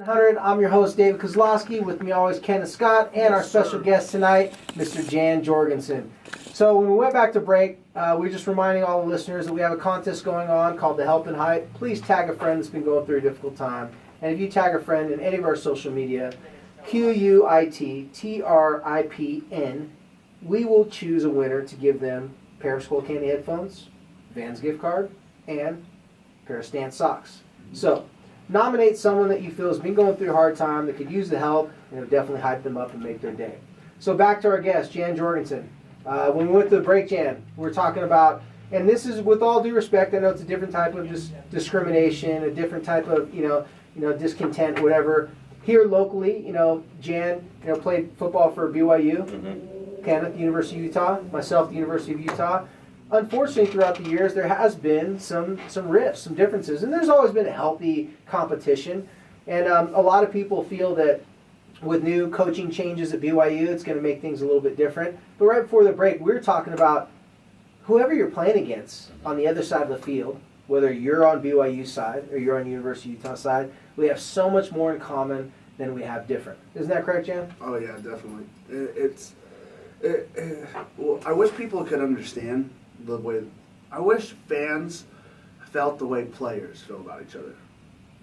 700. I'm your host, David Kozlowski. With me always, Kenneth Scott, and our special guest tonight, Mr. Jan Jorgensen. So when we went back to break, we're just reminding all the listeners that we have a contest going on called the Help and Hype. Please tag a friend that's been going through a difficult time. And if you tag a friend in any of our social media, QUITTRIPN, we will choose a winner to give them a pair of Skull Candy headphones, Vans gift card, and a pair of Stance socks. So nominate someone that you feel has been going through a hard time that could use the help, and it'll definitely hype them up and make their day. So back to our guest, Jan Jorgensen. When we went to the break, Jan, we were talking about, and this is with all due respect, I know it's a different type of discrimination, a different type of discontent, whatever. Here locally, Jan, played football for BYU, Kenneth, the University of Utah, myself, the University of Utah. Unfortunately, throughout the years, there has been some rifts, some differences, and there's always been a healthy competition. And a lot of people feel that with new coaching changes at BYU, it's going to make things a little bit different. But right before the break, we were talking about whoever you're playing against on the other side of the field, whether you're on BYU side or you're on University of Utah side, we have so much more in common than we have different. Isn't that correct, Jan? Oh yeah, definitely. Well, I wish people could understand the way. I wish fans felt the way players feel about each other.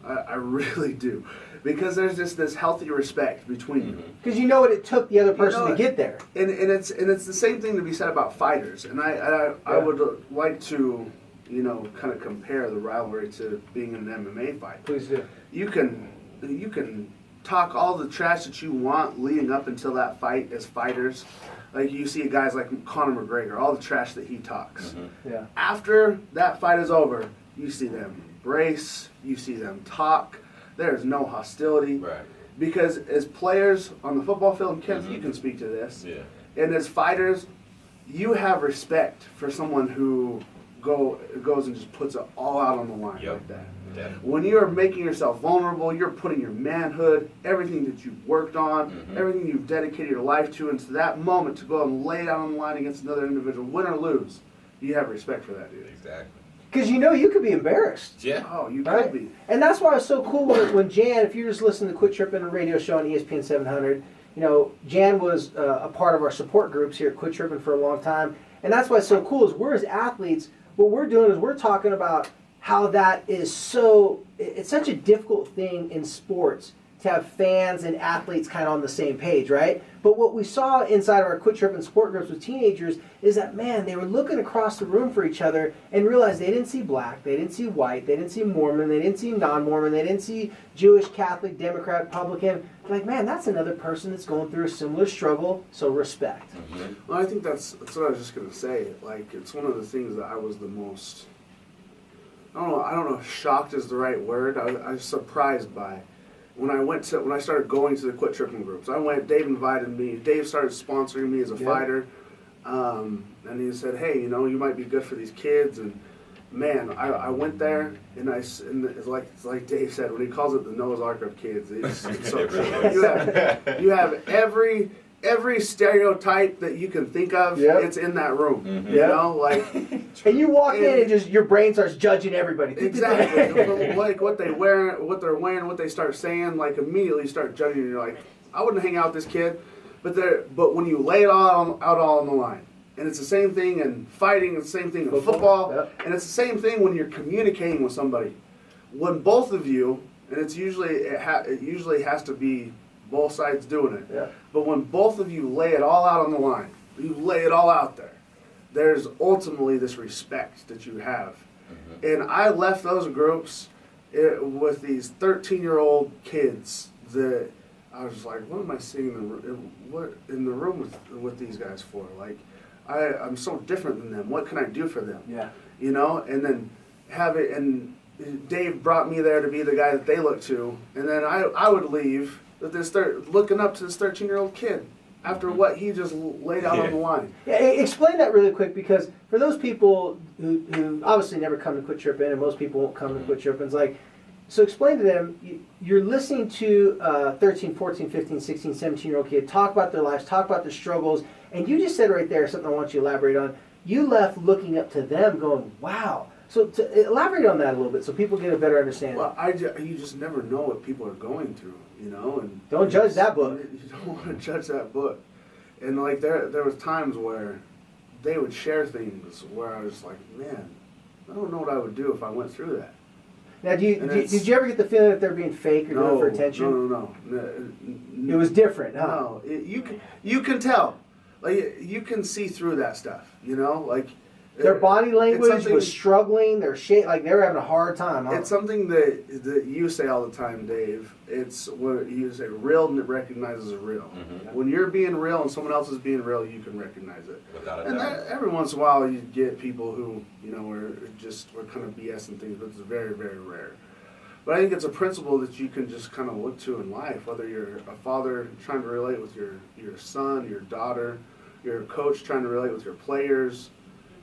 I really do, because there's just this healthy respect between you. Because you know what it took the other person to get there. And it's the same thing to be said about fighters. And I would like to kind of compare the rivalry to being in an MMA fight. Please do. You can talk all the trash that you want leading up until that fight as fighters. Like you see guys like Conor McGregor, all the trash that he talks. Yeah. After that fight is over, you see them embrace, you see them talk. There's no hostility. Right. Because as players on the football field, and Kenneth, you can speak to this. Yeah. And as fighters, you have respect for someone who goes and just puts it all out on the line like that. Definitely. When you're making yourself vulnerable, you're putting your manhood, everything that you've worked on, everything you've dedicated your life to, into that moment to go and lay it out on the line against another individual, win or lose, you have respect for that dude. Exactly. Because you could be embarrassed. Yeah. Oh, you Right? could be. And that's why it's so cool when Jan, if you're just listening to Quit Trippin' radio show on ESPN 700, Jan was a part of our support groups here at Quit Trippin' for a long time. And that's why it's so cool is we're as athletes, what we're doing is we're talking about how that is it's such a difficult thing in sports to have fans and athletes kind of on the same page, right? But what we saw inside of our Quit Trippin' support groups with teenagers is that, man, they were looking across the room for each other and realized they didn't see black, they didn't see white, they didn't see Mormon, they didn't see non-Mormon, they didn't see Jewish, Catholic, Democrat, Republican. Like, man, that's another person that's going through a similar struggle, so respect. Well, I think that's what I was just going to say. Like, it's one of the things that I was the most, I don't know if shocked is the right word. I was surprised by. When I started going to the Quit Trippin' groups, Dave invited me. Dave started sponsoring me as a fighter, and he said, "Hey, you might be good for these kids." And man, I went there, and it's like Dave said when he calls it the Noah's Ark of kids. It's so true. You have every stereotype that you can think of. It's in that room. And you walk in and just your brain starts judging everybody. Exactly. Like what they're wearing, what they start saying, like immediately start judging. You're like, I wouldn't hang out with this kid, but when you lay it all out on the line, and it's the same thing in fighting, it's the same thing in football, and it's the same thing when you're communicating with somebody. When both of you, and it usually has to be both sides doing it. Yeah. But when both of you lay it all out on the line, you lay it all out there, there's ultimately this respect that you have. And I left those groups with these 13-year-old kids that I was like, what am I seeing in the room with these guys for? Like, I'm so different than them. What can I do for them? Yeah. And then have it, and Dave brought me there to be the guy that they look to, and then I would leave that they start looking up to this 13-year-old kid after what he just laid out on the line. Yeah, explain that really quick, because for those people who obviously never come to Quit Trippin', and most people won't come to Quit Trippin', it's like, so explain to them, you're listening to a 13, 14, 15, 16, 17-year-old kid talk about their lives, talk about their struggles, and you just said right there something I want you to elaborate on. You left looking up to them going, wow. So to elaborate on that a little bit, so people get a better understanding. Well, you just never know what people are going through, you know, and Don't judge that book. You don't want to judge that book, and like there was times where they would share things where I was like, man, I don't know what I would do if I went through that. Now, did you ever get the feeling that they're being fake or doing it for attention? No. It was different, huh? No, you can tell, like you can see through that stuff, you know, like Their body language something- was struggling. Their like they were having a hard time. Huh? It's something that you say all the time, Dave. It's what you say. Real recognizes real. Mhm. When you're being real and someone else is being real, you can recognize it. Without a And doubt. every once in a while, you get people who are kind of BS and things, but it's very, very rare. But I think it's a principle that you can just kind of look to in life. Whether you're a father trying to relate with your son, your daughter, you're a coach trying to relate with your players,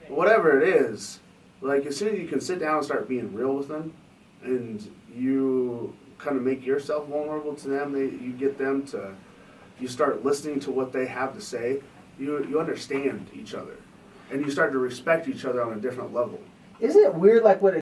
whatever it is. Like as soon as you can sit down and start being real with them, and you kind of make yourself vulnerable to them, you get them to, you start listening to what they have to say. You understand each other, and you start to respect each other on a different level. Isn't it weird, like what